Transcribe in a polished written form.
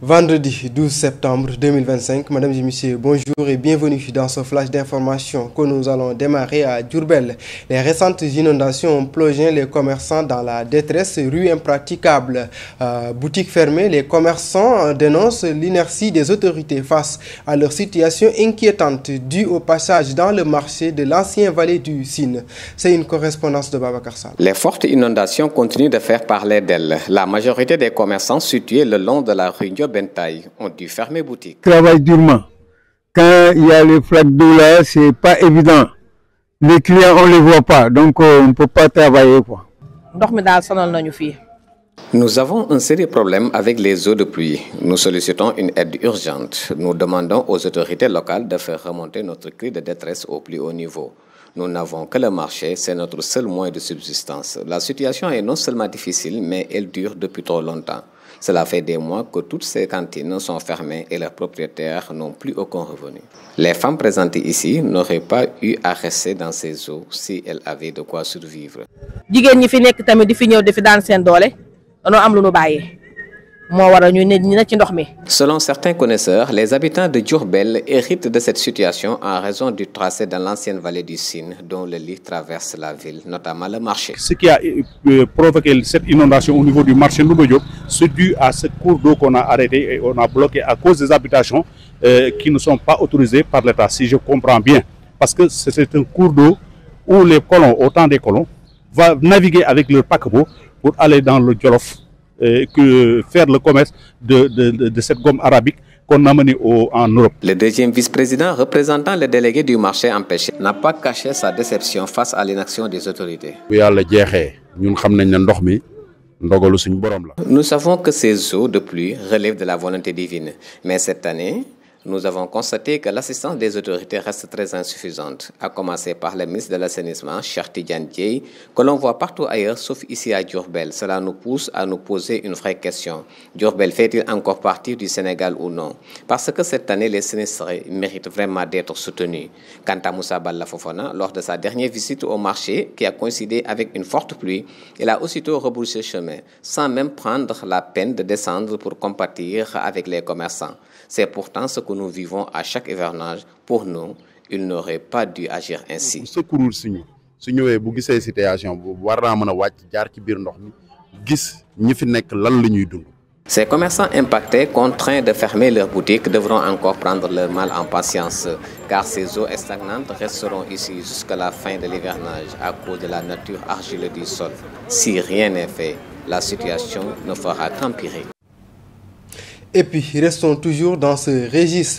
Vendredi 12 septembre 2025, Mesdames et Messieurs, bonjour et bienvenue dans ce flash d'information que nous allons démarrer à Diourbel. Les récentes inondations ont plongé les commerçants dans la détresse, rues impraticables, boutiques fermées. Les commerçants dénoncent l'inertie des autorités face à leur situation inquiétante due au passage dans le marché de l'ancien vallée du Sine. C'est une correspondance de Babacar Sall. Les fortes inondations continuent de faire parler d'elles. La majorité des commerçants situés le long de la rue Bentaille ont dû fermer boutique. Travaille durement. Quand il y a les flaques d'eau là, c'est pas évident. Les clients, on les voit pas, donc on ne peut pas travailler quoi. Nous avons un sérieux problème avec les eaux de pluie. Nous sollicitons une aide urgente. Nous demandons aux autorités locales de faire remonter notre cri de détresse au plus haut niveau. Nous n'avons que le marché, c'est notre seul moyen de subsistance. La situation est non seulement difficile, mais elle dure depuis trop longtemps. Cela fait des mois que toutes ces cantines sont fermées et leurs propriétaires n'ont plus aucun revenu. Les femmes présentes ici n'auraient pas eu à rester dans ces eaux si elles avaient de quoi survivre. Selon certains connaisseurs, les habitants de Diourbel héritent de cette situation en raison du tracé dans l'ancienne vallée du Sine, dont le lit traverse la ville, notamment le marché. Ce qui a provoqué cette inondation au niveau du marché Ndoumbé Diop, c'est dû à ce cours d'eau qu'on a arrêté et on a bloqué à cause des habitations qui ne sont pas autorisées par l'État, si je comprends bien. Parce que c'est un cours d'eau où les colons, autant des colons, vont naviguer avec leur paquebot pour aller dans le Djolof. Que faire le commerce de cette gomme arabique qu'on a menée en Europe. Le deuxième vice-président représentant le délégué du marché empêché n'a pas caché sa déception face à l'inaction des autorités. Nous savons que ces eaux de pluie relèvent de la volonté divine, mais cette année, nous avons constaté que l'assistance des autorités reste très insuffisante, à commencer par le ministre de l'Assainissement, Cheikh Tidiane Dièye, que l'on voit partout ailleurs sauf ici à Diourbel. Cela nous pousse à nous poser une vraie question. Diourbel fait-il encore partie du Sénégal ou non? Parce que cette année, les sinistrés méritent vraiment d'être soutenus. Quant à Moussa Balla Fofana, lors de sa dernière visite au marché, qui a coïncidé avec une forte pluie, il a aussitôt rebroussé chemin, sans même prendre la peine de descendre pour compatir avec les commerçants. C'est pourtant ce que nous vivons à chaque hivernage. Pour nous, il n'aurait pas dû agir ainsi. Ces commerçants impactés, contraints de fermer leurs boutiques, devront encore prendre leur mal en patience, car ces eaux stagnantes resteront ici jusqu'à la fin de l'hivernage à cause de la nature argileuse du sol. Si rien n'est fait, la situation ne fera qu'empirer. Et puis, restons toujours dans ce registre.